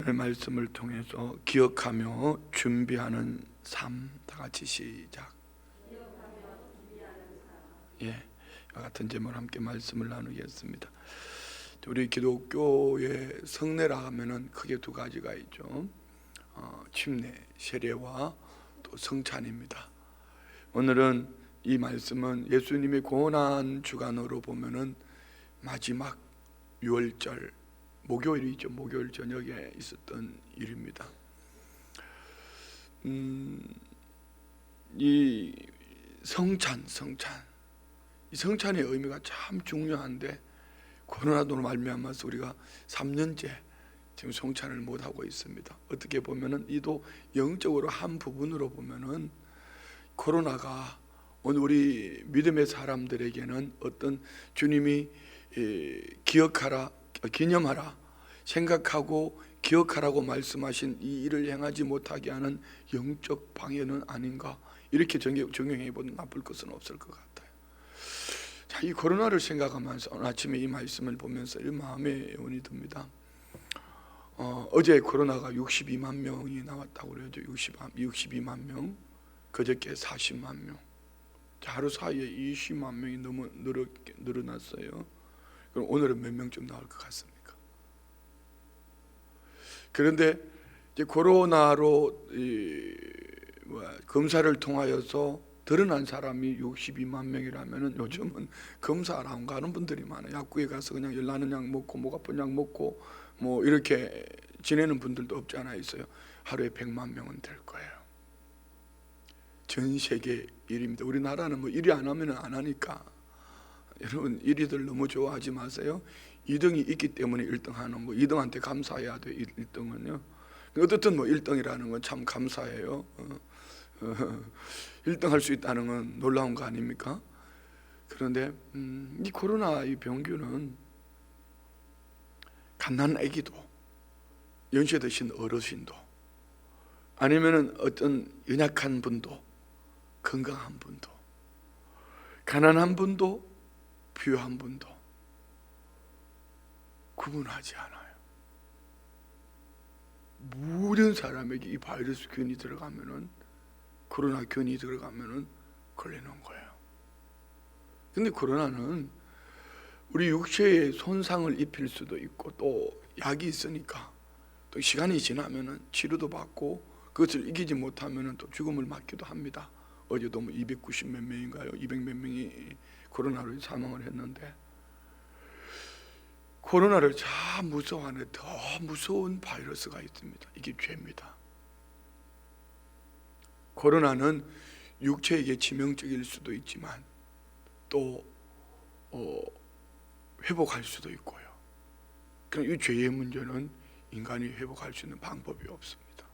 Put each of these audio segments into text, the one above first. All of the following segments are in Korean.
오늘 말씀을 통해서 기억하며 준비하는 삶, 다 같이 시작. 예, 이와 같은 제목으로 함께 말씀을 나누겠습니다. 우리 기독교의 성례라 하면은 크게 두 가지가 있죠. 침례, 세례와 또 성찬입니다. 오늘은 이 말씀은 예수님이 고난 주간으로 보면은 마지막 유월절 목요일이죠. 목요일 저녁에 있었던 일입니다. 이 성찬, 이 성찬의 의미가 참 중요한데 코로나로 말미암아서 우리가 3년째 지금 성찬을 못 하고 있습니다. 어떻게 보면은 이도 영적으로 한 부분으로 보면은 코로나가 오늘 우리 믿음의 사람들에게는 어떤 주님이 기억하라, 기념하라, 생각하고 기억하라고 말씀하신 이 일을 행하지 못하게 하는 영적 방해는 아닌가, 이렇게 적용해 보면 나쁠 것은 없을 것 같아요. 자, 이 코로나를 생각하면서 오늘 아침에 이 말씀을 보면서 이 마음의 애원이 듭니다. 어제 코로나가 62만 명이 나왔다고 그러죠. 62만 명, 그저께 40만 명. 자, 하루 사이에 20만 명이 너무 늘어났어요. 그럼 오늘은 몇 명쯤 나올 것 같습니까? 그런데 이제 코로나로 검사를 통하여서 드러난 사람이 62만 명이라면은 요즘은 검사를 안 가는 분들이 많아요. 약국에 가서 그냥 열 나는 약 먹고 목 아픈 약 먹고 뭐 이렇게 지내는 분들도 없지 않아 있어요. 하루에 100만 명은 될 거예요. 전 세계 일입니다. 우리나라는 뭐 1위 안 하면 안 하니까. 여러분 1위들 너무 좋아하지 마세요. 2등이 있기 때문에 1등 하는 거, 2등한테 감사해야 돼. 1등은요. 어떻든 뭐 1등이라는 건 참 감사해요. 1등 할 수 있다는 건 놀라운 거 아닙니까? 그런데 이 코로나 이 병균은 갓난 아기도, 연세 드신 어르신도, 아니면은 어떤 연약한 분도, 건강한 분도, 가난한 분도, 부유한 분도 구분하지 않아요. 모든 사람에게 이 바이러스 균이 들어가면은, 코로나 균이 들어가면은 걸리는 거예요. 근데 코로나는 우리 육체에 손상을 입힐 수도 있고, 또 약이 있으니까 또 시간이 지나면은 치료도 받고, 그것을 이기지 못하면은 또 죽음을 맞기도 합니다. 어제도 뭐 290 몇 명인가요? 200 몇 명이 코로나로 사망을 했는데, 코로나를 참 무서워하는 더 무서운 바이러스가 있습니다. 이게 죄입니다. 코로나는 육체에게 치명적일 수도 있지만 또 회복할 수도 있고요. 그럼 이 죄의 문제는 인간이 회복할 수 있는 방법이 없습니다.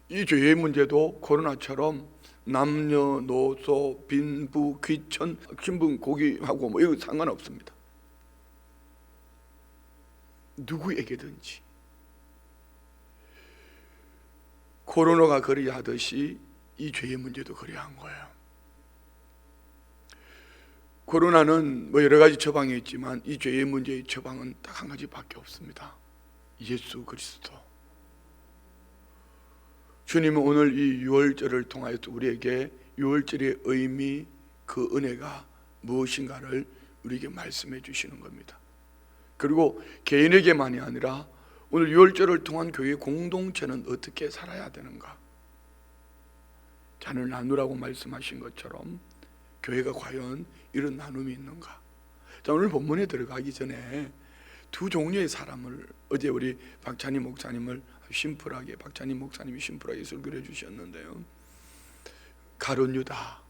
이 죄의 문제도 코로나처럼 남녀노소, 빈부, 귀천, 신분, 고기하고 뭐 이거 상관없습니다. 누구에게든지 코로나가 그리하듯이 이 죄의 문제도 그리한 거예요. 코로나는 뭐 여러 가지 처방이 있지만 이 죄의 문제의 처방은 딱 한 가지밖에 없습니다. 예수 그리스도. 주님은 오늘 이 유월절을 통하여 우리에게 유월절의 의미, 그 은혜가 무엇인가를 우리에게 말씀해 주시는 겁니다. 그리고 개인에게만이 아니라 오늘 유월절을 통한 교회 공동체는 어떻게 살아야 되는가, 잔을 나누라고 말씀하신 것처럼 교회가 과연 이런 나눔이 있는가. 자, 오늘 본문에 들어가기 전에 두 종류의 사람을, 어제 우리 박찬희 목사님을 심플하게, 박찬희 목사님이 심플하게 설교를 해주셨는데요. 가룟 유다,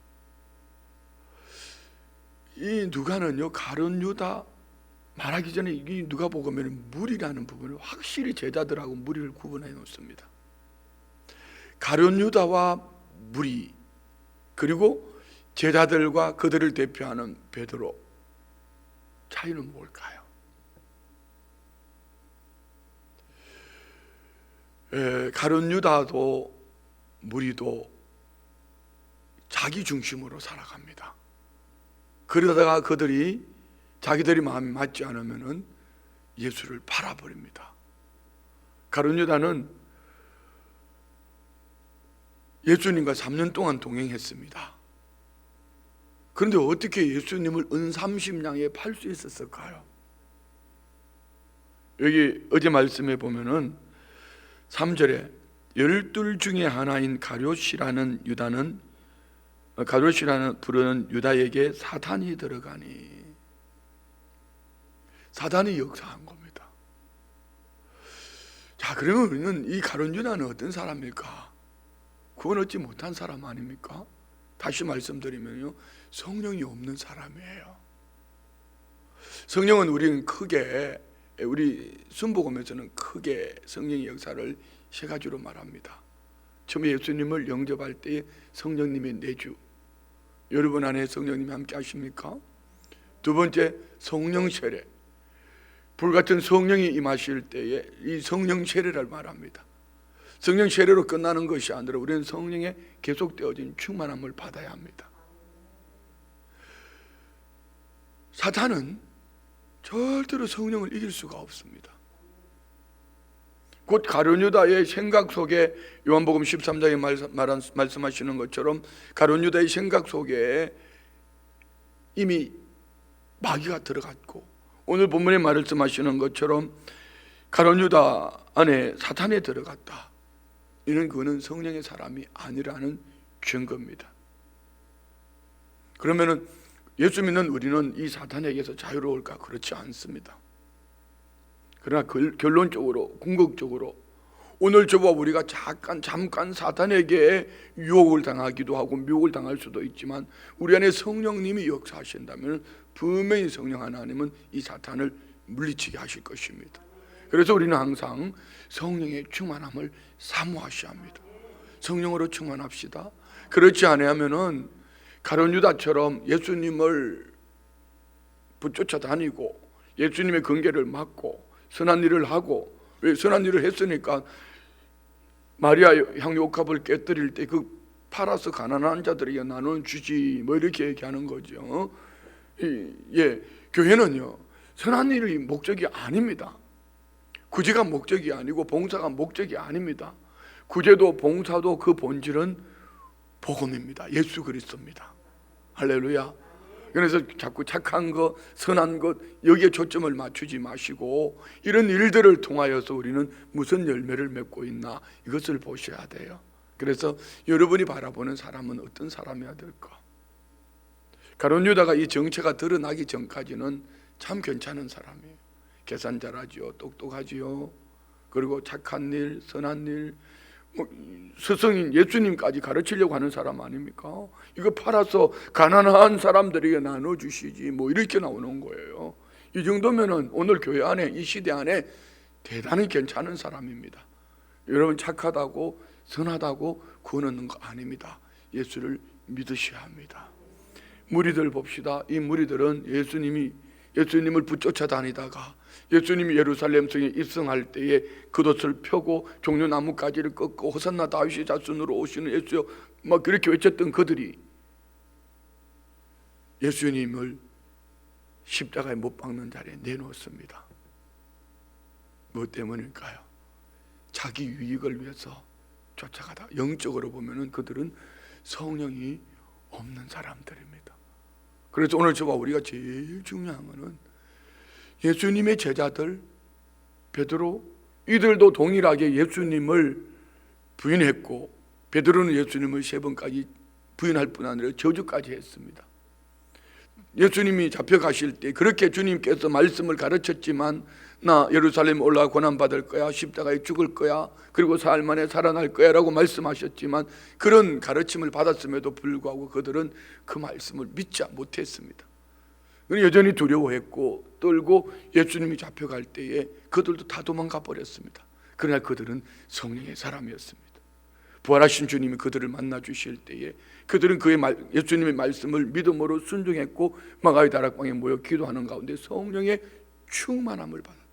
이 누가는요, 가룟 유다 말하기 전에 이 누가복음에는 무리라는 부분을 확실히 제자들하고 무리를 구분해 놓습니다. 가룟 유다와 무리, 그리고 제자들과 그들을 대표하는 베드로, 차이는 뭘까요? 가룟 유다도 무리도 자기 중심으로 살아갑니다. 그러다가 그들이 자기들이 마음에 맞지 않으면은 예수를 팔아버립니다. 가룟 유다는 예수님과 3년 동안 동행했습니다. 그런데 어떻게 예수님을 은 30냥에 팔 수 있었을까요? 여기 어제 말씀에 보면은 3절에 열둘 중에 하나인 가룟이라는 유다는, 가룟이라는 부르는 유다에게 사탄이 들어가니, 사탄이 역사한 겁니다. 자, 그러면 우리는 이 가룟 유다는 어떤 사람일까? 구원 얻지 못한 사람 아닙니까? 다시 말씀드리면요, 성령이 없는 사람이에요. 성령은 우리는 크게, 우리 순복음에서는 크게 성령의 역사를 세 가지로 말합니다. 처음에 예수님을 영접할 때에 성령님의 내주, 여러분 안에 성령님이 함께 하십니까? 두 번째, 성령 세례, 불같은 성령이 임하실 때에 이 성령 세례를 말합니다. 성령 세례로 끝나는 것이 아니라 우리는 성령에 계속되어진 충만함을 받아야 합니다. 사탄은 절대로 성령을 이길 수가 없습니다. 곧 가룟 유다의 생각 속에 요한복음 13장에 말씀하시는 것처럼 가룟 유다의 생각 속에 이미 마귀가 들어갔고, 오늘 본문에 말씀하시는 것처럼 가룟 유다 안에 사탄이 들어갔다. 이는 그는 성령의 사람이 아니라는 증거입니다. 그러면은 예수 믿는 우리는 이 사탄에게서 자유로울까? 그렇지 않습니다. 그러나 결론적으로, 궁극적으로 오늘 저와 우리가 잠깐 사탄에게 유혹을 당하기도 하고 미혹을 당할 수도 있지만 우리 안에 성령님이 역사하신다면 분명히 성령 하나님은 이 사탄을 물리치게 하실 것입니다. 그래서 우리는 항상 성령의 충만함을 사모하셔야 합니다. 성령으로 충만합시다. 그렇지 않으면은 가룟 유다처럼 예수님을 붙쫓아 다니고 예수님의 근계를 막고 선한 일을 하고, 왜 선한 일을 했으니까 마리아 향유옥합을 깨뜨릴 때 그 팔아서 가난한 자들에게 나눠 주지 뭐 이렇게 얘기하는 거죠. 교회는요 선한 일이 목적이 아닙니다. 구제가 목적이 아니고 봉사가 목적이 아닙니다. 구제도 봉사도 그 본질은 복음입니다. 예수 그리스도입니다. 할렐루야. 그래서 자꾸 착한 것, 선한 것 여기에 초점을 맞추지 마시고 이런 일들을 통하여서 우리는 무슨 열매를 맺고 있나 이것을 보셔야 돼요. 그래서 여러분이 바라보는 사람은 어떤 사람이어야 될까? 가룟 유다가 이 정체가 드러나기 전까지는 참 괜찮은 사람이에요. 계산 잘하지요, 똑똑하지요, 그리고 착한 일, 선한 일, 스승인 예수님까지 가르치려고 하는 사람 아닙니까? 이거 팔아서 가난한 사람들에게 나눠주시지 뭐 이렇게 나오는 거예요. 이 정도면은 오늘 교회 안에, 이 시대 안에 대단히 괜찮은 사람입니다. 여러분 착하다고 선하다고 구원 얻는 거 아닙니다. 예수를 믿으셔야 합니다. 무리들 봅시다. 이 무리들은 예수님을 붙쫓아 다니다가 예수님이 예루살렘 성에 입성할 때에 겉옷을 펴고 종려나무가지를 꺾고 호산나 다윗의 자손으로 오시는 예수여 막 그렇게 외쳤던 그들이 예수님을 십자가에 못 박는 자리에 내놓습니다. 무엇 때문일까요? 자기 유익을 위해서 쫓아가다. 영적으로 보면은 그들은 성령이 없는 사람들입니다. 그래서 오늘 저와 우리가 제일 중요한 것은 예수님의 제자들 베드로, 이들도 동일하게 예수님을 부인했고 베드로는 예수님을 3번까지 부인할 뿐 아니라 저주까지 했습니다. 예수님이 잡혀가실 때 그렇게 주님께서 말씀을 가르쳤지만 나 예루살렘 올라가 고난받을 거야, 십자가에 죽을 거야, 그리고 사흘 만에 살아날 거야 라고 말씀하셨지만 그런 가르침을 받았음에도 불구하고 그들은 그 말씀을 믿지 못했습니다. 여전히 두려워했고 떨고 예수님이 잡혀갈 때에 그들도 다 도망가 버렸습니다. 그러나 그들은 성령의 사람이었습니다. 부활하신 주님이 그들을 만나 주실 때에 그들은 예수님의 말씀을 믿음으로 순종했고 마가의 다락방에 모여 기도하는 가운데 성령의 충만함을 받았다.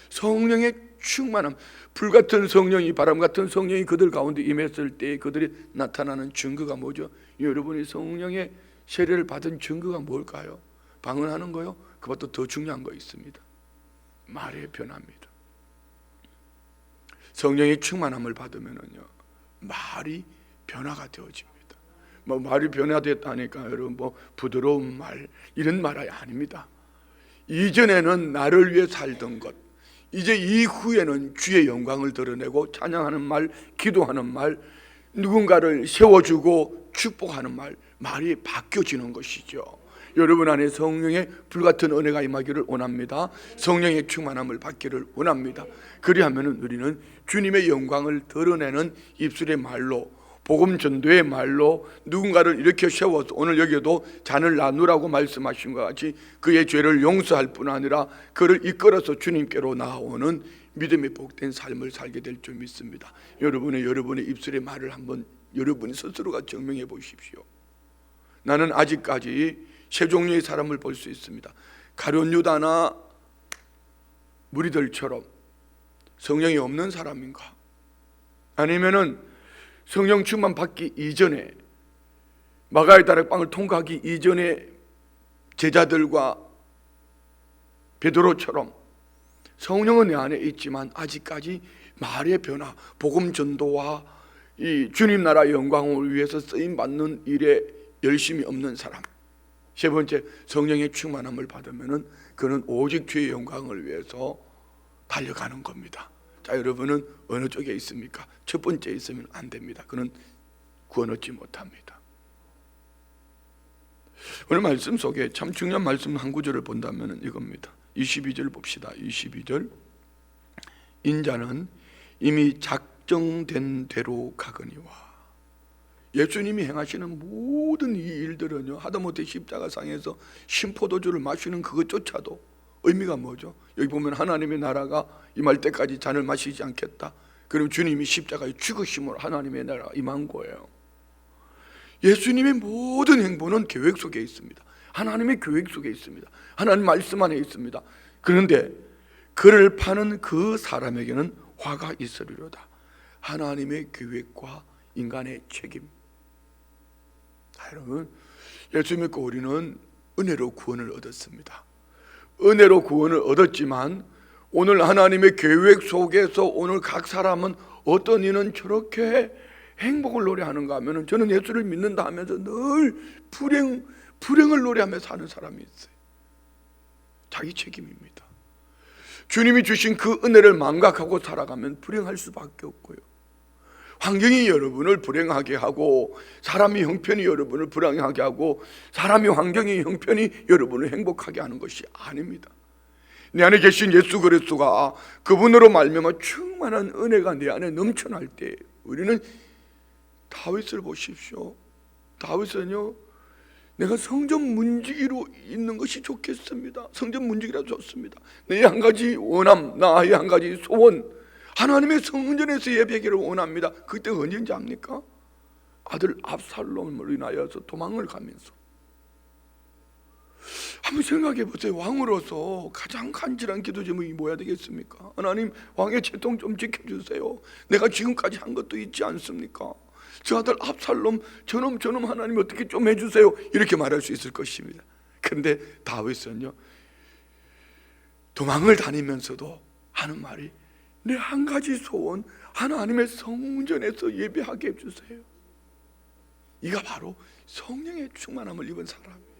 성령의 충만함, 불같은 성령이, 바람같은 성령이 그들 가운데 임했을 때에 그들이 나타나는 증거가 뭐죠? 여러분이 성령의 세례를 받은 증거가 뭘까요? 방언하는 거요? 그것도 더 중요한 거 있습니다. 말의 변화입니다. 성령의 충만함을 받으면은요, 말이 변화가 되어집니다. 말이 변화됐다니까 여러분 부드러운 말 이런 말이 아닙니다. 이전에는 나를 위해 살던 것, 이제 이후에는 주의 영광을 드러내고 찬양하는 말, 기도하는 말, 누군가를 세워주고 축복하는 말이 바뀌어지는 것이죠. 여러분 안에 성령의 불같은 은혜가 임하기를 원합니다. 성령의 충만함을 받기를 원합니다. 그리하면 우리는 주님의 영광을 드러내는 입술의 말로, 복음 전도의 말로 누군가를 이렇게 세워서, 오늘 여기에도 잔을 나누라고 말씀하신 것 같이 그의 죄를 용서할 뿐 아니라 그를 이끌어서 주님께로 나아오는 믿음의 복된 삶을 살게 될 줄 믿습니다. 여러분의 입술의 말을 한번 여러분이 스스로가 증명해 보십시오. 나는 아직까지 세 종류의 사람을 볼 수 있습니다. 가룟 유다나 무리들처럼 성령이 없는 사람인가, 아니면은 성령 충만 받기 이전에, 마가의 다락방을 통과하기 이전에 제자들과 베드로처럼 성령은 내 안에 있지만 아직까지 말의 변화, 복음 전도와 이 주님 나라 영광을 위해서 쓰임 받는 일에 열심이 없는 사람. 세 번째, 성령의 충만함을 받으면은 그는 오직 주의 영광을 위해서 달려가는 겁니다. 자, 여러분은 어느 쪽에 있습니까? 첫 번째에 있으면 안 됩니다. 그는 구원 얻지 못합니다. 오늘 말씀 속에 참 중요한 말씀 한 구절을 본다면 이겁니다. 22절 봅시다. 22절, 인자는 이미 작정된 대로 가거니와. 예수님이 행하시는 모든 이 일들은요, 하다못해 십자가상에서 신포도주를 마시는 그것조차도 의미가 뭐죠? 여기 보면 하나님의 나라가 임할 때까지 잔을 마시지 않겠다. 그럼 주님이 십자가에 죽으심으로 하나님의 나라가 임한 거예요. 예수님의 모든 행보는 계획 속에 있습니다. 하나님의 계획 속에 있습니다. 하나님 말씀 안에 있습니다. 그런데 그를 파는 그 사람에게는 화가 있으리로다. 하나님의 계획과 인간의 책임. 여러분, 예수 믿고 우리는 은혜로 구원을 얻었습니다. 은혜로 구원을 얻었지만 오늘 하나님의 계획 속에서 오늘 각 사람은 어떤 이는 저렇게 행복을 노래하는가 하면, 저는 예수를 믿는다 하면서 늘 불행을 노래하며 사는 사람이 있어요. 자기 책임입니다. 주님이 주신 그 은혜를 망각하고 살아가면 불행할 수밖에 없고요, 환경이 여러분을 불행하게 하고, 사람이 형편이 여러분을 불행하게 하고, 사람이 환경이 형편이 여러분을 행복하게 하는 것이 아닙니다. 내 안에 계신 예수 그리스도가 그분으로 말미암아 충만한 은혜가 내 안에 넘쳐날 때, 우리는 다윗을 보십시오. 다윗은요, 내가 성전 문지기로 있는 것이 좋겠습니다. 성전 문지기라 좋습니다. 내 한 가지 원함, 나의 한 가지 소원, 하나님의 성전에서 예배하기를 원합니다. 그때 언제인지 압니까? 아들 압살롬을 인하여서 도망을 가면서. 한번 생각해 보세요. 왕으로서 가장 간절한 기도 제목이 뭐야 되겠습니까? 하나님, 왕의 채통 좀 지켜주세요. 내가 지금까지 한 것도 있지 않습니까? 저 아들 압살롬 저놈 하나님 어떻게 좀 해주세요, 이렇게 말할 수 있을 것입니다. 그런데 다윗은요, 도망을 다니면서도 하는 말이, 내 한 가지 소원, 하나님의 성전에서 예배하게 해주세요. 이가 바로 성령의 충만함을 입은 사람이에요.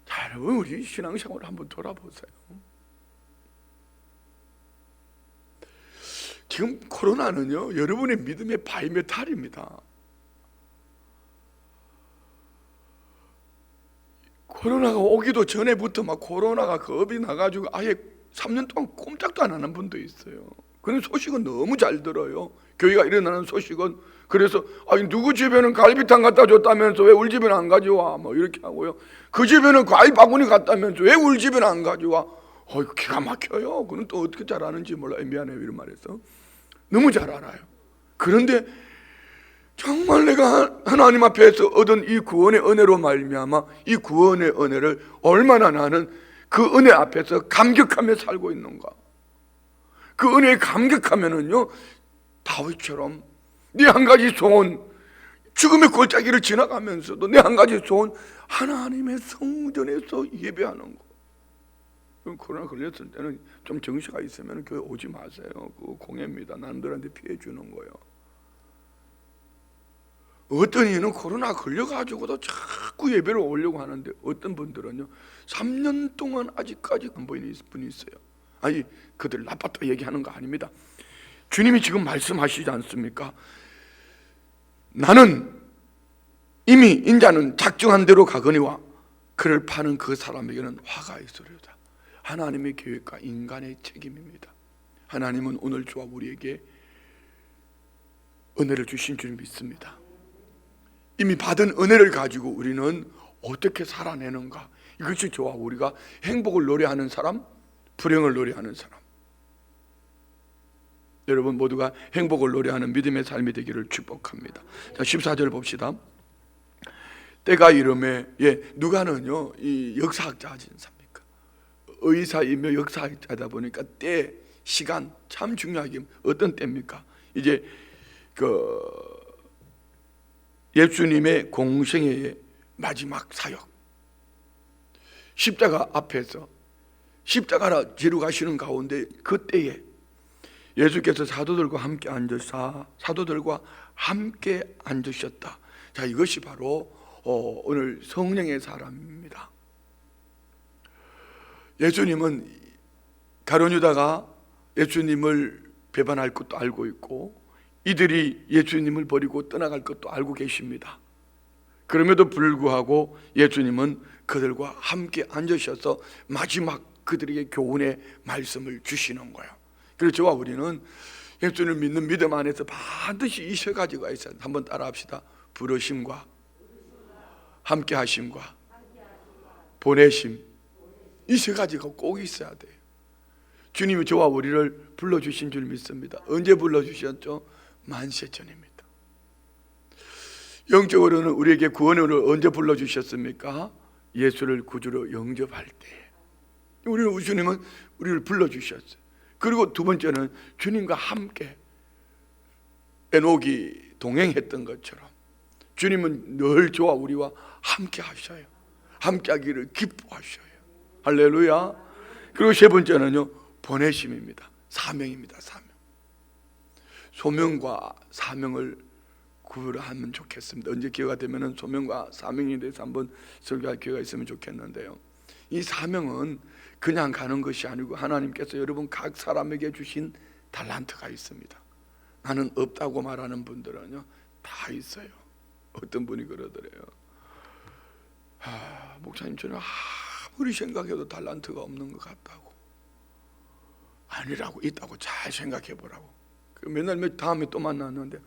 자, 여러분, 우리 신앙생활을 한번 돌아보세요. 지금 코로나는요, 여러분의 믿음의 바이메탈입니다. 코로나가 오기도 전에부터 막 코로나가 겁이 나가지고 아예 3년 동안 꼼짝도 안 하는 분도 있어요. 그런 소식은 너무 잘 들어요. 교회가 일어나는 소식은. 그래서 아니, 누구 집에는 갈비탕 갖다 줬다면서 왜 우리 집에는 안 가져와, 뭐 이렇게 하고요. 그 집에는 과일 바구니 갖다면서 왜 우리 집에는 안 가져와. 기가 막혀요. 그는 또 어떻게 잘 아는지 몰라요. 미안해요, 이런 말해서. 너무 잘 알아요. 그런데 정말 내가 하나님 앞에서 얻은 이 구원의 은혜로 말미암아 이 구원의 은혜를 얼마나 나는 그 은혜 앞에서 감격하며 살고 있는가. 그 은혜에 감격하면은요, 다윗처럼 네 한 가지 소원, 죽음의 골짜기를 지나가면서도 내 한 가지 소원, 하나님의 성전에서 예배하는 거. 코로나 걸렸을 때는 좀 정시가 있으면 교회 오지 마세요. 그거 공예입니다. 남들한테 피해 주는 거예요. 어떤 이는 코로나 걸려가지고도 자꾸 예배를 오려고 하는데, 어떤 분들은요 3년 동안 아직까지 안 보이는 분이 있어요. 아니, 그들 나빴다 얘기하는 거 아닙니다. 주님이 지금 말씀하시지 않습니까? 나는 이미 인자는 작정한 대로 가거니와 그를 파는 그 사람에게는 화가 있으리로다. 하나님의 계획과 인간의 책임입니다. 하나님은 오늘 저와 우리에게 은혜를 주신 줄 믿습니다. 이미 받은 은혜를 가지고 우리는 어떻게 살아내는가, 이것이 저와 우리가 행복을 노래하는 사람, 불행을 노래하는 사람, 여러분 모두가 행복을 노래하는 믿음의 삶이 되기를 축복합니다. 자, 14절 봅시다. 때가 이름에, 누가는요 이 역사학자 아니십니까? 의사이며 역사학자다 보니까 때, 시간 참 중요하게, 어떤 때입니까? 이제 그 예수님의 공생애의 마지막 사역, 십자가 앞에서 십자가를 지러 가시는 가운데 그때에 예수께서 사도들과 함께 앉으셨다. 자, 이것이 바로 오늘 성령의 사람입니다. 예수님은 가룟 유다가 예수님을 배반할 것도 알고 있고, 이들이 예수님을 버리고 떠나갈 것도 알고 계십니다. 그럼에도 불구하고 예수님은 그들과 함께 앉으셔서 마지막 그들에게 교훈의 말씀을 주시는 거예요. 그래서 저와 우리는 예수님을 믿는 믿음 안에서 반드시 이 세 가지가 있어요. 한번 따라합시다. 부르심과 함께 하심과 보내심, 이 세 가지가 꼭 있어야 돼요. 주님이 저와 우리를 불러주신 줄 믿습니다. 언제 불러주셨죠? 만세전입니다. 영적으로는 우리에게 구원을 언제 불러주셨습니까? 예수를 구주로 영접할 때 주님은 우리를 불러주셨어요. 그리고 두 번째는 주님과 함께 에녹이 동행했던 것처럼 주님은 늘 저와 우리와 함께 하셔요. 함께 하기를 기뻐하셔요. 할렐루야. 그리고 세 번째는요, 보내심입니다. 사명입니다. 사명. 소명과 사명을 구별하면 좋겠습니다. 언제 기회가 되면 소명과 사명에 대해서 한번 설교할 기회가 있으면 좋겠는데요, 이 사명은 그냥 가는 것이 아니고 하나님께서 여러분 각 사람에게 주신 달란트가 있습니다. 나는 없다고 말하는 분들은요 다 있어요. 어떤 분이 그러더래요. 목사님, 저는 아무리 생각해도 달란트가 없는 것 같다고. 아니라고, 있다고. 잘 생각해 보라고. 맨날 다음에 또 만났는데,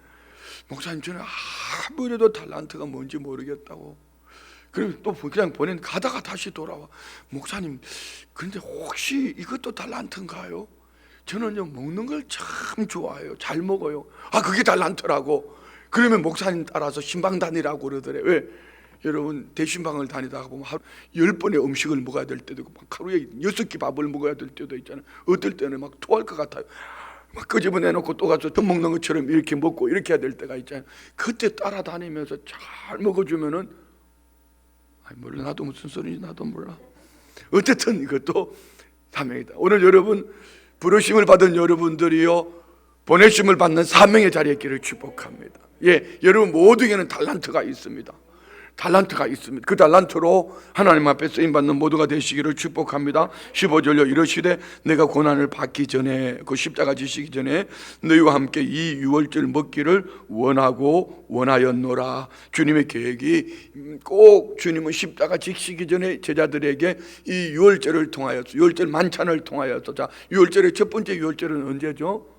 목사님, 저는 아무리 해도 달란트가 뭔지 모르겠다고. 그리고 또 그냥 가다가 다시 돌아와. 목사님, 그런데 혹시 이것도 달란트인가요? 저는요 먹는 걸 참 좋아해요. 잘 먹어요. 그게 달란트라고. 그러면 목사님 따라서 신방 다니라고 그러더래. 왜? 여러분, 대신방을 다니다가 보면 하루 10번의 음식을 먹어야 될 때도 있고, 막 하루에 6끼 밥을 먹어야 될 때도 있잖아요. 어떨 때는 막 토할 것 같아요. 막 끄집어내놓고 또 가서 젖 먹는 것처럼 이렇게 먹고 이렇게 해야 될 때가 있잖아요. 그때 따라다니면서 잘 먹어주면은, 몰라, 나도 무슨 소리인지 나도 몰라. 어쨌든 이것도 사명이다. 오늘 여러분, 부르심을 받은 여러분들이요, 보내심을 받는 사명의 자리에 있기를 축복합니다. 여러분 모두에게는 달란트가 있습니다. 달란트가 있습니다. 그 달란트로 하나님 앞에 쓰임받는 모두가 되시기를 축복합니다. 15절로 이러시되 내가 고난을 받기 전에, 그 십자가 지시기 전에 너희와 함께 이 유월절 먹기를 원하였노라. 주님의 계획이 꼭, 주님은 십자가 지시기 전에 제자들에게 이 유월절을 통하여서, 유월절 만찬을 통하여서, 자, 유월절의 첫 번째 유월절은 언제죠?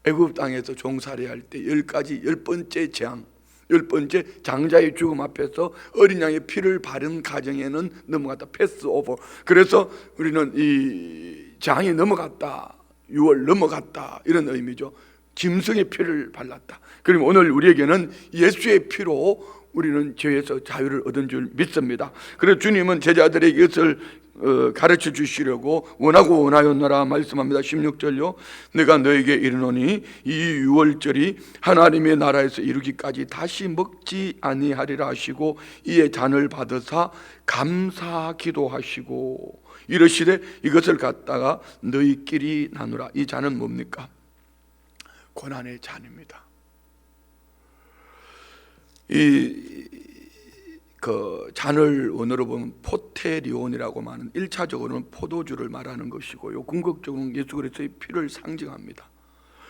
애굽 땅에서 종살이할 때 10번째 재앙, 10번째 장자의 죽음 앞에서 어린 양의 피를 바른 가정에는 넘어갔다. 패스오버. 그래서 우리는 이 장이 넘어갔다, 6월 넘어갔다, 이런 의미죠. 짐승의 피를 발랐다. 그러면 오늘 우리에게는 예수의 피로 우리는 죄에서 자유를 얻은 줄 믿습니다. 그래서 주님은 제자들에게 이것을 가르쳐 주시려고 원하였노라 말씀합니다. 16절요. 내가 너에게 이르노니 이 유월절이 하나님의 나라에서 이루기까지 다시 먹지 아니하리라 하시고, 이에 잔을 받으사 감사 기도하시고, 이르시되 이것을 갖다가 너희끼리 나누라. 이 잔은 뭡니까? 고난의 잔입니다. 그 잔을 원어로 보면 포테리온이라고 하는 1차적으로는 포도주를 말하는 것이고요, 궁극적으로는 예수 그리스도의 피를 상징합니다.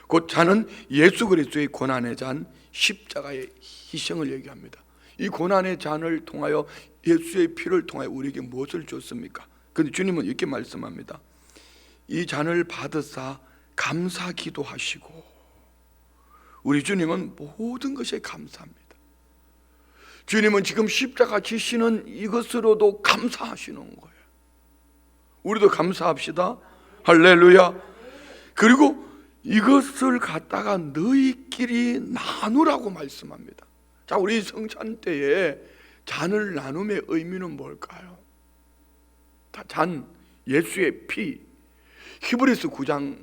그 잔은 예수 그리스도의 고난의 잔, 십자가의 희생을 얘기합니다. 이 고난의 잔을 통하여 예수의 피를 통하여 우리에게 무엇을 줬습니까? 그런데 주님은 이렇게 말씀합니다. 이 잔을 받으사 감사 기도하시고, 우리 주님은 모든 것에 감사합니다. 주님은 지금 십자가 지시는 이것으로도 감사하시는 거예요. 우리도 감사합시다. 할렐루야. 그리고 이것을 갖다가 너희끼리 나누라고 말씀합니다. 자, 우리 성찬 때에 잔을 나눔의 의미는 뭘까요? 잔, 예수의 피. 히브리서 9장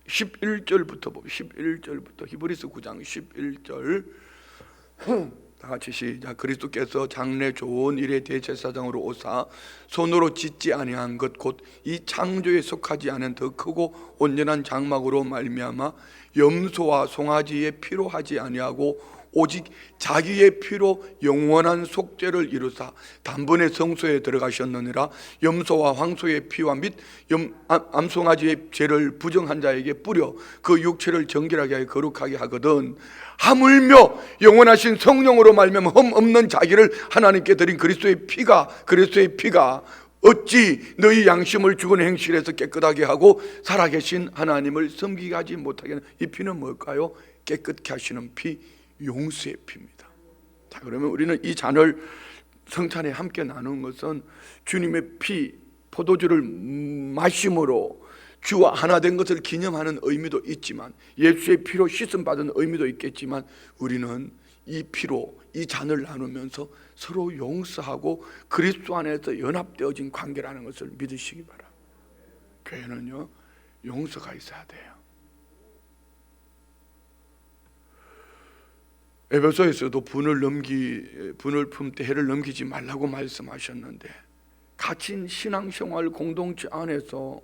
11절부터 보면 11절부터 히브리서 9장 11절 다 같이 시작. 그리스도께서 장래 좋은 일의 대제사장으로 오사 손으로 짓지 아니한 것 곧 이 창조에 속하지 않은 더 크고 온전한 장막으로 말미암아 염소와 송아지의 피로 하지 아니하고 오직 자기의 피로 영원한 속죄를 이루사 단번에 성소에 들어가셨느니라. 염소와 황소의 피와 및 암송아지의 죄를 부정한 자에게 뿌려 그 육체를 정결하게 하여 거룩하게 하거든. 하물며 영원하신 성령으로 말미암아 흠 없는 자기를 하나님께 드린 그리스도의 피가 어찌 너희 양심을 죽은 행실에서 깨끗하게 하고 살아계신 하나님을 섬기게 하지 못하게 하는 이 피는 뭘까요? 깨끗게 하시는 피, 용서의 피입니다. 자, 그러면 우리는 이 잔을 성찬에 함께 나눈 것은 주님의 피, 포도주를 마심으로 주와 하나 된 것을 기념하는 의미도 있지만, 예수의 피로 씻음 받은 의미도 있겠지만, 우리는 이 피로 이 잔을 나누면서 서로 용서하고 그리스도 안에서 연합되어진 관계라는 것을 믿으시기 바랍니다. 교회는요, 용서가 있어야 돼요. 에베소에서도 분을 품되 해를 넘기지 말라고 말씀하셨는데, 갇힌 신앙생활 공동체 안에서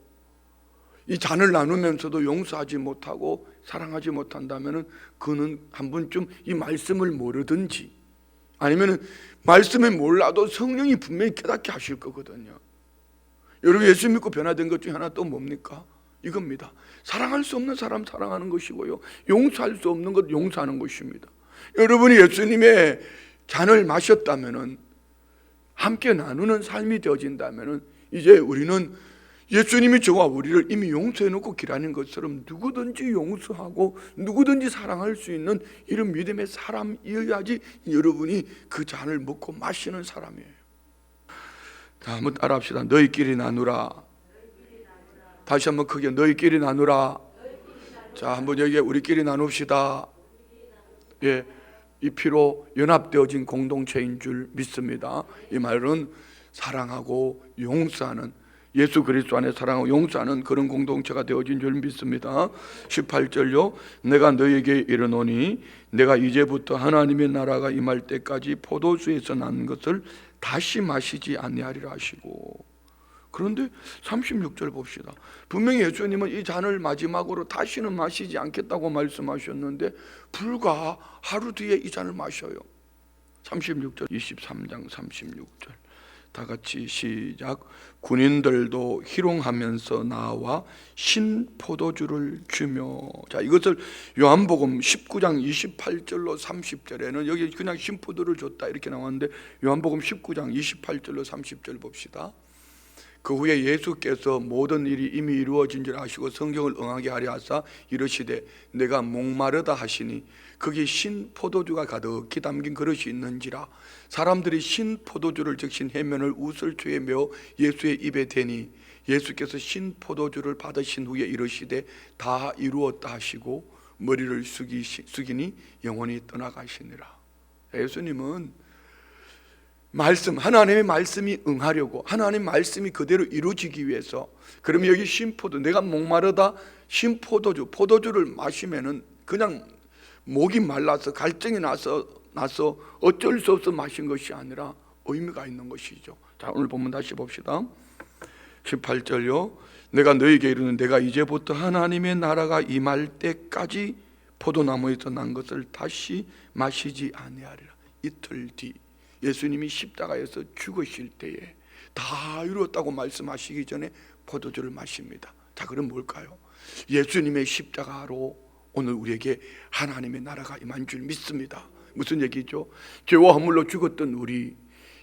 이 잔을 나누면서도 용서하지 못하고 사랑하지 못한다면 그는 한 번쯤 이 말씀을 모르든지, 아니면 말씀을 몰라도 성령이 분명히 깨닫게 하실 거거든요. 여러분, 예수 믿고 변화된 것 중에 하나 또 뭡니까? 이겁니다. 사랑할 수 없는 사람 사랑하는 것이고요, 용서할 수 없는 것 용서하는 것입니다. 여러분이 예수님의 잔을 마셨다면, 함께 나누는 삶이 되어진다면, 이제 우리는 예수님이 저와 우리를 이미 용서해 놓고 기라는 것처럼 누구든지 용서하고 누구든지 사랑할 수 있는 이런 믿음의 사람이어야지 여러분이 그 잔을 먹고 마시는 사람이에요. 자, 한번 따라합시다. 너희끼리 나누라. 다시 한번 크게, 너희끼리 나누라. 자, 한번 여기 우리끼리 나눕시다. 예, 이 피로 연합되어진 공동체인 줄 믿습니다. 이 말은 사랑하고 용서하는, 예수 그리스도 안에 사랑하고 용서하는 그런 공동체가 되어진 줄 믿습니다. 18절요. 내가 너에게 이르노니 내가 이제부터 하나님의 나라가 임할 때까지 포도주에서 난 것을 다시 마시지 아니하리라 하시고, 그런데 36절 봅시다. 분명히 예수님은 이 잔을 마지막으로 다시는 마시지 않겠다고 말씀하셨는데 불과 하루 뒤에 이 잔을 마셔요. 36절, 23장 36절 다 같이 시작. 군인들도 희롱하면서 나와 신 포도주를 주며. 자, 이것을 요한복음 19장 28절로 30절에는 여기 그냥 신 포도를 줬다 이렇게 나왔는데, 요한복음 19장 28절로 30절 봅시다. 그 후에 예수께서 모든 일이 이미 이루어진 줄 아시고 성경을 응하게 하려 하사 이르시되 내가 목마르다 하시니 거기 신 포도주가 가득히 담긴 그릇이 있는지라. 사람들이 신 포도주를 적신 해면을 우슬초에 메어 예수의 입에 대니 예수께서 신 포도주를 받으신 후에 이르시되 다 이루었다 하시고 머리를 숙이니 영원히 떠나가시니라. 예수님은 하나님의 말씀이 응하려고, 하나님의 말씀이 그대로 이루어지기 위해서, 그러면 여기 신포도, 내가 목마르다 신포도주, 포도주를 마시면은 그냥 목이 말라서 갈증이 나서 어쩔 수 없어 마신 것이 아니라 의미가 있는 것이죠. 자, 오늘 본문 다시 봅시다. 18절요. 내가 너에게 이르는 내가 이제부터 하나님의 나라가 임할 때까지 포도나무에서 난 것을 다시 마시지 아니하리라. 이틀 뒤 예수님이 십자가에서 죽으실 때에 다 이루었다고 말씀하시기 전에 포도주를 마십니다. 자, 그럼 뭘까요? 예수님의 십자가로 오늘 우리에게 하나님의 나라가 임한 줄 믿습니다. 무슨 얘기죠? 죄와 허물로 죽었던 우리,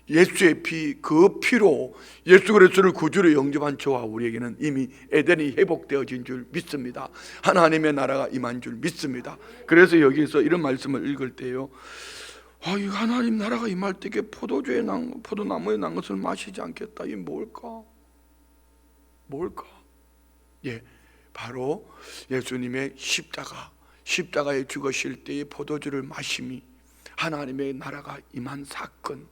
예수의 피, 그 피로 예수 그리스도를 구주로 영접한 저와 우리에게는 이미 에덴이 회복되어진 줄 믿습니다. 하나님의 나라가 임한 줄 믿습니다. 그래서 여기서 이런 말씀을 읽을 때요, 이 하나님 나라가 임할 때에 포도나무에 난 것을 마시지 않겠다. 이 뭘까? 예, 바로 예수님의 십자가에 죽으실 때의 포도주를 마심이 하나님의 나라가 임한 사건.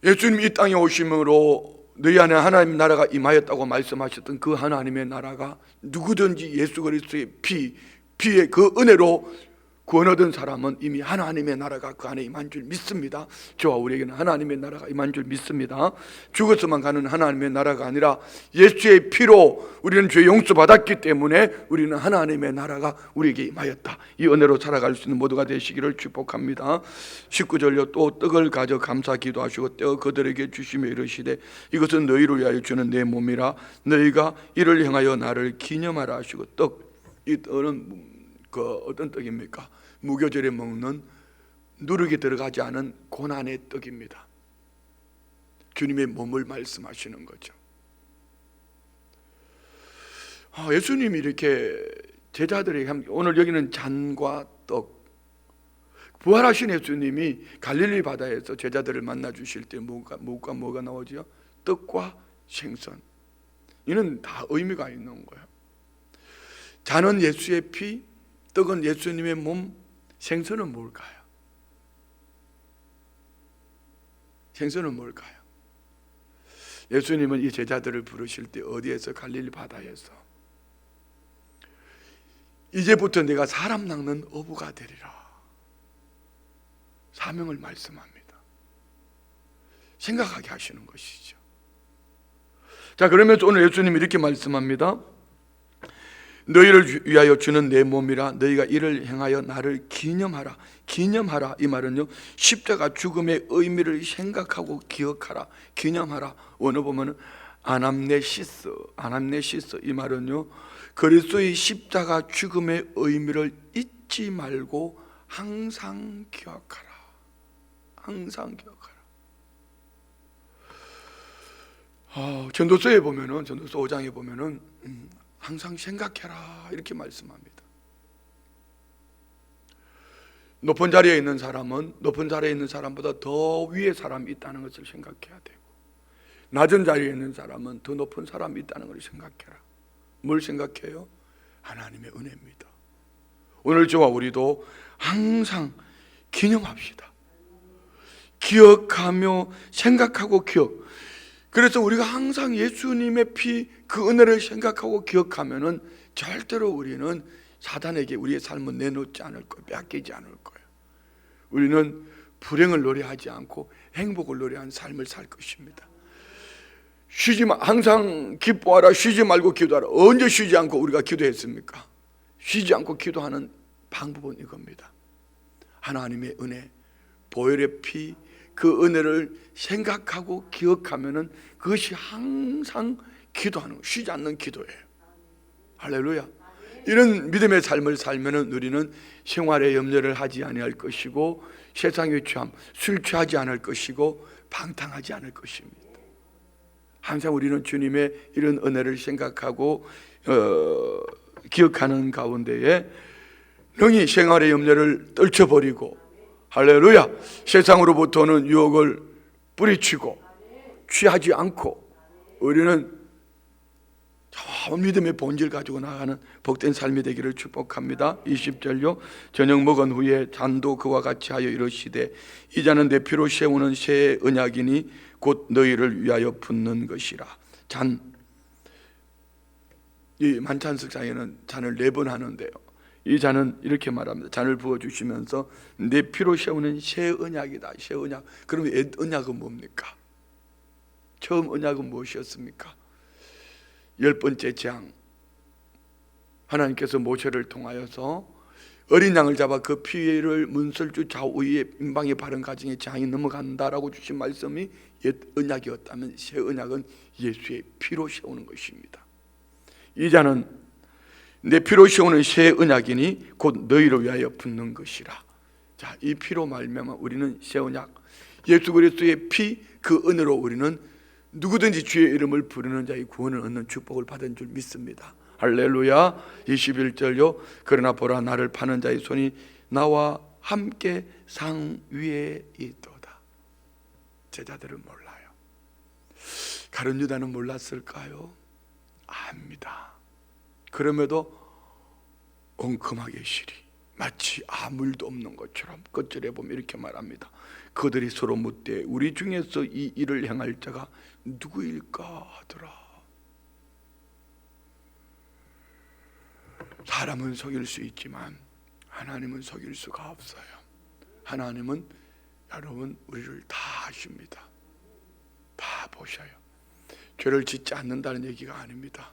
예수님이 이 땅에 오심으로 너희 안에 하나님의 나라가 임하였다고 말씀하셨던 그 하나님의 나라가 누구든지 예수 그리스도의 피의 그 은혜로 구원 얻은 사람은 이미 하나님의 나라가 그 안에 임한 줄 믿습니다. 저와 우리에게는 하나님의 나라가 임한 줄 믿습니다. 죽어서만 가는 하나님의 나라가 아니라 예수의 피로 우리는 죄 용서받았기 때문에 우리는 하나님의 나라가 우리에게 임하였다. 이 은혜로 살아갈 수 있는 모두가 되시기를 축복합니다. 19절로 또 떡을 가져 감사 기도하시고 떼어 그들에게 주시며 이르시되 이것은 너희를 위하여 주는 내 몸이라 너희가 이를 행하여 나를 기념하라 하시고 이 떡은 어떤 떡입니까? 무교절에 먹는 누룩이 들어가지 않은 고난의 떡입니다. 주님의 몸을 말씀하시는 거죠. 예수님이 이렇게 제자들에게 오늘 여기는 잔과 떡, 부활하신 예수님이 갈릴리 바다에서 제자들을 만나 주실 때 뭐가 나오죠? 떡과 생선. 이는 다 의미가 있는 거예요. 잔은 예수의 피, 떡은 예수님의 몸, 생선은 뭘까요? 생선은 뭘까요? 예수님은 이 제자들을 부르실 때 어디에서? 갈릴리 바다에서 이제부터 내가 사람 낚는 어부가 되리라 사명을 말씀합니다. 생각하게 하시는 것이죠. 자, 그러면서 오늘 예수님이 이렇게 말씀합니다. 너희를 위하여 주는 내 몸이라 너희가 이를 행하여 나를 기념하라. 기념하라 이 말은요, 십자가 죽음의 의미를 생각하고 기억하라. 기념하라. 원어 보면은 아남네시스 이 말은요, 그리스도의 십자가 죽음의 의미를 잊지 말고 항상 기억하라. 항상 기억하라. 전도서에 보면은, 전도서 5장에 보면은 항상 생각해라 이렇게 말씀합니다. 높은 자리에 있는 사람은 높은 자리에 있는 사람보다 더 위에 사람이 있다는 것을 생각해야 되고, 낮은 자리에 있는 사람은 더 높은 사람이 있다는 것을 생각해라. 뭘 생각해요? 하나님의 은혜입니다. 오늘 저와 우리도 항상 기념합시다. 기억하며 생각하고 그래서 우리가 항상 예수님의 피, 그 은혜를 생각하고 기억하면은 절대로 우리는 사단에게 우리의 삶을 내놓지 않을 거예요. 빼앗기지 않을 거예요. 우리는 불행을 노래하지 않고 행복을 노래하는 삶을 살 것입니다. 항상 기뻐하라. 쉬지 말고 기도하라. 언제 쉬지 않고 우리가 기도했습니까? 쉬지 않고 기도하는 방법은 이겁니다. 하나님의 은혜, 보혈의 피, 그 은혜를 생각하고 기억하면은 그것이 항상 기도하는 거, 쉬지 않는 기도예요. 할렐루야. 이런 믿음의 삶을 살면은 우리는 생활에 염려를 하지 아니할 것이고, 세상의 취함, 술 취하지 않을 것이고, 방탕하지 않을 것입니다. 항상 우리는 주님의 이런 은혜를 생각하고 기억하는 가운데에 능히 생활의 염려를 떨쳐버리고, 할렐루야, 세상으로부터는 유혹을 뿌리치고 취하지 않고 우리는 저 믿음의 본질 가지고 나가는 복된 삶이 되기를 축복합니다. 20절요. 저녁 먹은 후에 잔도 그와 같이 하여 이르시되 이 잔은 내 피로 세우는 새 언약이니 곧 너희를 위하여 붓는 것이라. 잔, 이 만찬식장에는 잔을 4번 하는데요, 이 잔은 이렇게 말합니다. 잔을 부어주시면서 내 피로 세우는 새 언약이다. 새 언약. 그러면 언약은 뭡니까? 처음 언약은 무엇이었습니까? 10번째 재앙, 하나님께서 모세를 통하여서 어린 양을 잡아 그 피를 문설주 좌우에 임방에 바른 가정에 재앙이 넘어간다라고 주신 말씀이 옛 언약이었다면 새 언약은 예수의 피로 세우는 것입니다. 이자는 내 피로 세우는 새 언약이니 곧 너희를 위하여 붙는 것이라. 자, 이 피로 말미암아 우리는 새 언약, 예수 그리스도의 피, 그 은혜로 우리는 누구든지 주의 이름을 부르는 자의 구원을 얻는 축복을 받은 줄 믿습니다. 할렐루야. 21절요. 그러나 보라, 나를 파는 자의 손이 나와 함께 상 위에 있도다. 제자들은 몰라요. 가룟 유다는 몰랐을까요? 압니다. 그럼에도 엉큼하게 시리, 마치 아무 일도 없는 것처럼 끝절에 보면 이렇게 말합니다. 그들이 서로 묻되 우리 중에서 이 일을 행할 자가 누구일까 하더라. 사람은 속일 수 있지만 하나님은 속일 수가 없어요. 하나님은 여러분 우리를 다 아십니다. 다 보셔요. 죄를 짓지 않는다는 얘기가 아닙니다.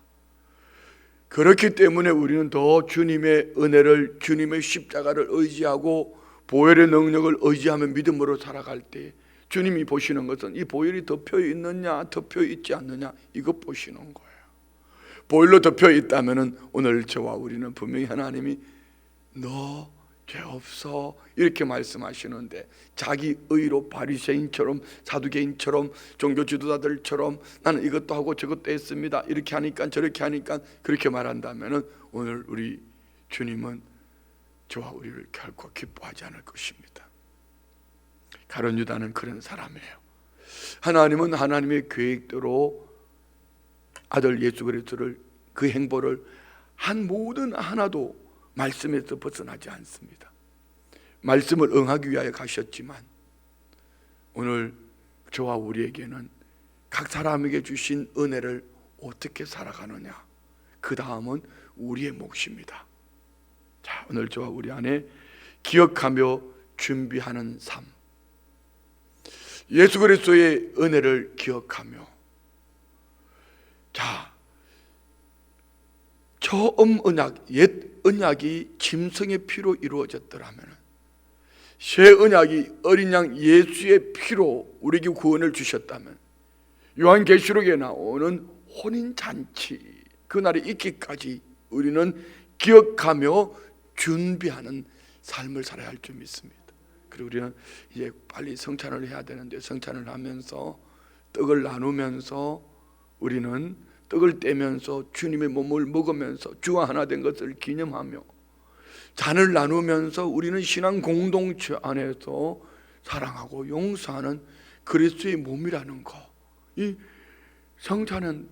그렇기 때문에 우리는 더 주님의 은혜를, 주님의 십자가를 의지하고 보혈의 능력을 의지하며 믿음으로 살아갈 때 주님이 보시는 것은 이 보혈이 덮여 있느냐 덮여 있지 않느냐, 이것 보시는 거예요. 보혈로 덮여 있다면 오늘 저와 우리는 분명히 하나님이 너 죄 없어 이렇게 말씀하시는데, 자기 의로 바리새인처럼 사두개인처럼 종교 지도자들처럼 나는 이것도 하고 저것도 했습니다 이렇게 하니까 저렇게 하니까 그렇게 말한다면 오늘 우리 주님은 저와 우리를 결코 기뻐하지 않을 것입니다. 가룟 유다는 그런 사람이에요. 하나님은 하나님의 계획대로 아들 예수 그리스도를, 그 행보를 한 모든 하나도 말씀에서 벗어나지 않습니다. 말씀을 응하기 위하여 가셨지만 오늘 저와 우리에게는 각 사람에게 주신 은혜를 어떻게 살아가느냐, 그 다음은 우리의 몫입니다. 자, 오늘 저와 우리 안에 기억하며 준비하는 삶, 예수 그리스도의 은혜를 기억하며, 자, 처음 언약, 옛 언약이 짐승의 피로 이루어졌더라면 새 언약이 어린 양 예수의 피로 우리에게 구원을 주셨다면 요한계시록에 나오는 혼인잔치 그날이 있기까지 우리는 기억하며 준비하는 삶을 살아야 할 줄 믿습니다. 그리고 우리는 이제 빨리 성찬을 해야 되는데, 성찬을 하면서 떡을 나누면서 우리는 떡을 떼면서 주님의 몸을 먹으면서 주와 하나 된 것을 기념하며 잔을 나누면서 우리는 신앙 공동체 안에서 사랑하고 용서하는 그리스도의 몸이라는 것. 이 성찬은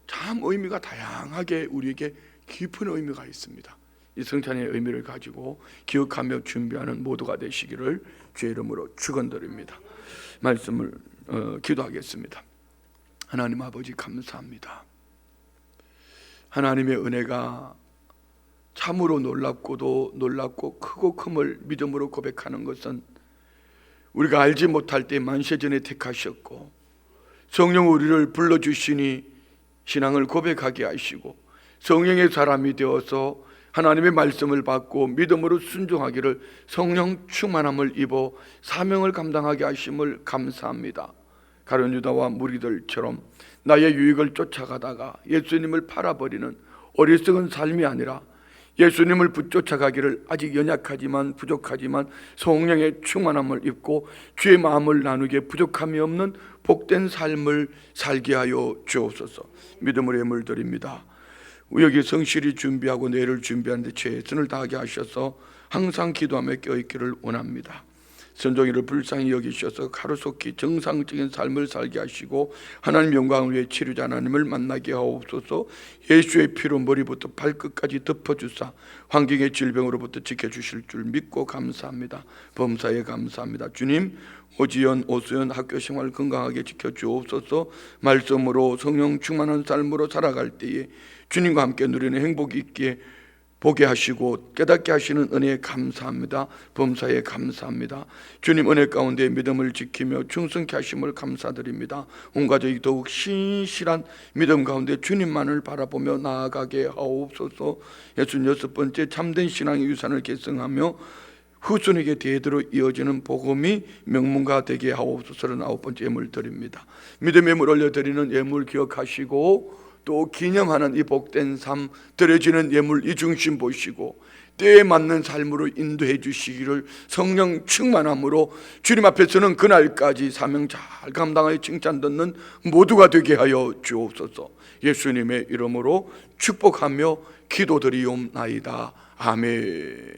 참 의미가 다양하게 우리에게 깊은 의미가 있습니다. 이 성찬의 의미를 가지고 기억하며 준비하는 모두가 되시기를 주의 이름으로 축원드립니다. 말씀을 기도하겠습니다. 하나님 아버지 감사합니다. 하나님의 은혜가 참으로 놀랍고도 놀랍고 크고 큼을 믿음으로 고백하는 것은 우리가 알지 못할 때 만세전에 택하셨고 성령 우리를 불러주시니 신앙을 고백하게 하시고 성령의 사람이 되어서 하나님의 말씀을 받고 믿음으로 순종하기를 성령 충만함을 입어 사명을 감당하게 하심을 감사합니다. 가룟 유다와 무리들처럼 나의 유익을 쫓아가다가 예수님을 팔아버리는 어리석은 삶이 아니라 예수님을 붙쫓아가기를 아직 연약하지만 부족하지만 성령의 충만함을 입고 주의 마음을 나누게 부족함이 없는 복된 삶을 살게 하여 주옵소서. 믿음으로 예물 드립니다. 여기 성실히 준비하고 내일을 준비하는데 최선을 다하게 하셔서 항상 기도하며 껴있기를 원합니다. 선종이를 불쌍히 여기셔서 가로속히 정상적인 삶을 살게 하시고 하나님 영광을 위해 치료자 하나님을 만나게 하옵소서. 예수의 피로 머리부터 발끝까지 덮어주사 환경의 질병으로부터 지켜주실 줄 믿고 감사합니다. 범사에 감사합니다. 주님, 오지연, 오수연 학교생활 건강하게 지켜주옵소서. 말씀으로 성령 충만한 삶으로 살아갈 때에 주님과 함께 누리는 행복이 있기에 보게 하시고 깨닫게 하시는 은혜에 감사합니다. 범사에 감사합니다. 주님 은혜 가운데 믿음을 지키며 충성케 하심을 감사드립니다. 온 가족이 더욱 신실한 믿음 가운데 주님만을 바라보며 나아가게 하옵소서. 66번째 참된 신앙의 유산을 계승하며 후손에게 대대로 이어지는 복음이 명문가 되게 하옵소서. 39번째 예물 드립니다. 믿음 예물 올려드리는 예물 기억하시고 또 기념하는 이 복된 삶 드려지는 예물 이 중심 보시고 때에 맞는 삶으로 인도해 주시기를 성령 충만함으로 주님 앞에서는 그날까지 사명 잘 감당하여 칭찬 듣는 모두가 되게 하여 주옵소서. 예수님의 이름으로 축복하며 기도드리옵나이다. 아멘.